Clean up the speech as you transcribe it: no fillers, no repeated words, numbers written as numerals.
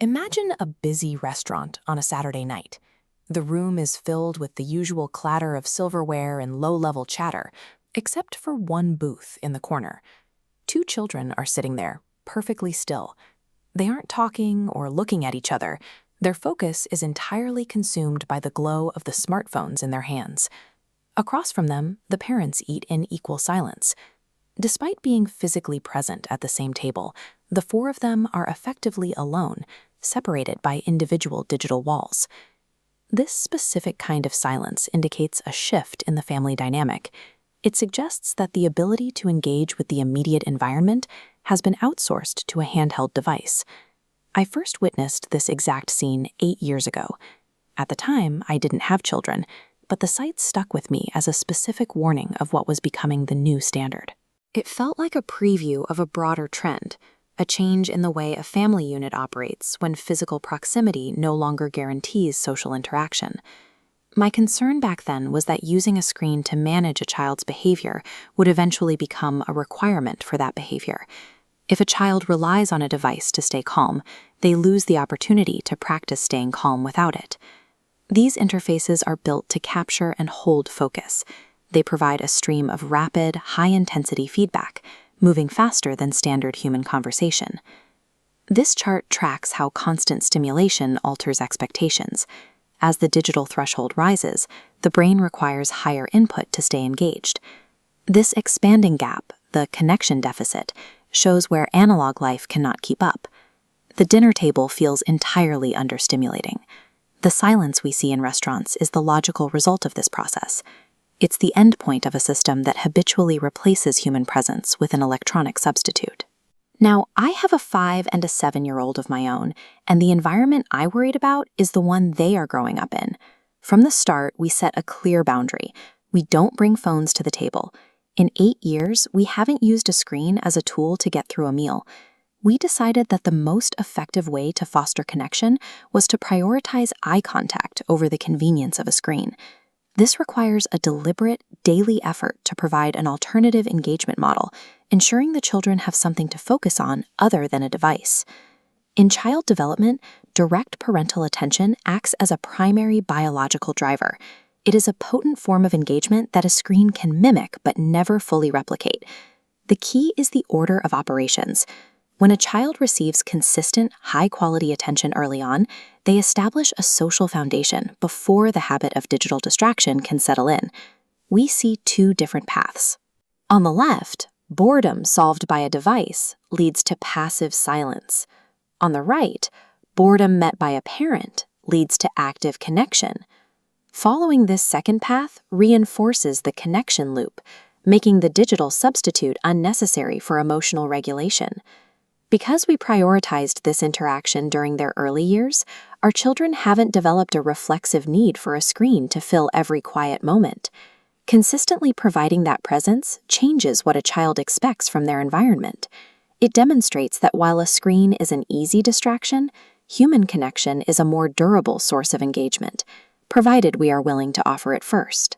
Imagine a busy restaurant on a Saturday night. The room is filled with the usual clatter of silverware and low-level chatter, except for one booth in the corner. Two children are sitting there, perfectly still. They aren't talking or looking at each other. Their focus is entirely consumed by the glow of the smartphones in their hands. Across from them, the parents eat in equal silence. Despite being physically present at the same table, the four of them are effectively alone, separated by individual digital walls. This specific kind of silence indicates a shift in the family dynamic. It suggests that the ability to engage with the immediate environment has been outsourced to a handheld device. I first witnessed this exact scene 8 years ago. At the time, I didn't have children, but the sight stuck with me as a specific warning of what was becoming the new standard. It felt like a preview of a broader trend, a change in the way a family unit operates when physical proximity no longer guarantees social interaction. My concern back then was that using a screen to manage a child's behavior would eventually become a requirement for that behavior. If a child relies on a device to stay calm, they lose the opportunity to practice staying calm without it. These interfaces are built to capture and hold focus. They provide a stream of rapid, high-intensity feedback, moving faster than standard human conversation. This chart tracks how constant stimulation alters expectations. As the digital threshold rises, the brain requires higher input to stay engaged. This expanding gap, the connection deficit, shows where analog life cannot keep up. The dinner table feels entirely understimulating. The silence we see in restaurants is the logical result of this process. It's the endpoint of a system that habitually replaces human presence with an electronic substitute. Now, I have a 5- and a 7-year-old of my own, and the environment I worried about is the one they are growing up in. From the start, we set a clear boundary. We don't bring phones to the table. In 8 years, we haven't used a screen as a tool to get through a meal. We decided that the most effective way to foster connection was to prioritize eye contact over the convenience of a screen. This requires a deliberate, daily effort to provide an alternative engagement model, ensuring the children have something to focus on other than a device. In child development, direct parental attention acts as a primary biological driver. It is a potent form of engagement that a screen can mimic but never fully replicate. The key is the order of operations. When a child receives consistent, high-quality attention early on, they establish a social foundation before the habit of digital distraction can settle in. We see two different paths. On the left, boredom solved by a device leads to passive silence. On the right, boredom met by a parent leads to active connection. Following this second path reinforces the connection loop, making the digital substitute unnecessary for emotional regulation. Because we prioritized this interaction during their early years, our children haven't developed a reflexive need for a screen to fill every quiet moment. Consistently providing that presence changes what a child expects from their environment. It demonstrates that while a screen is an easy distraction, human connection is a more durable source of engagement, provided we are willing to offer it first.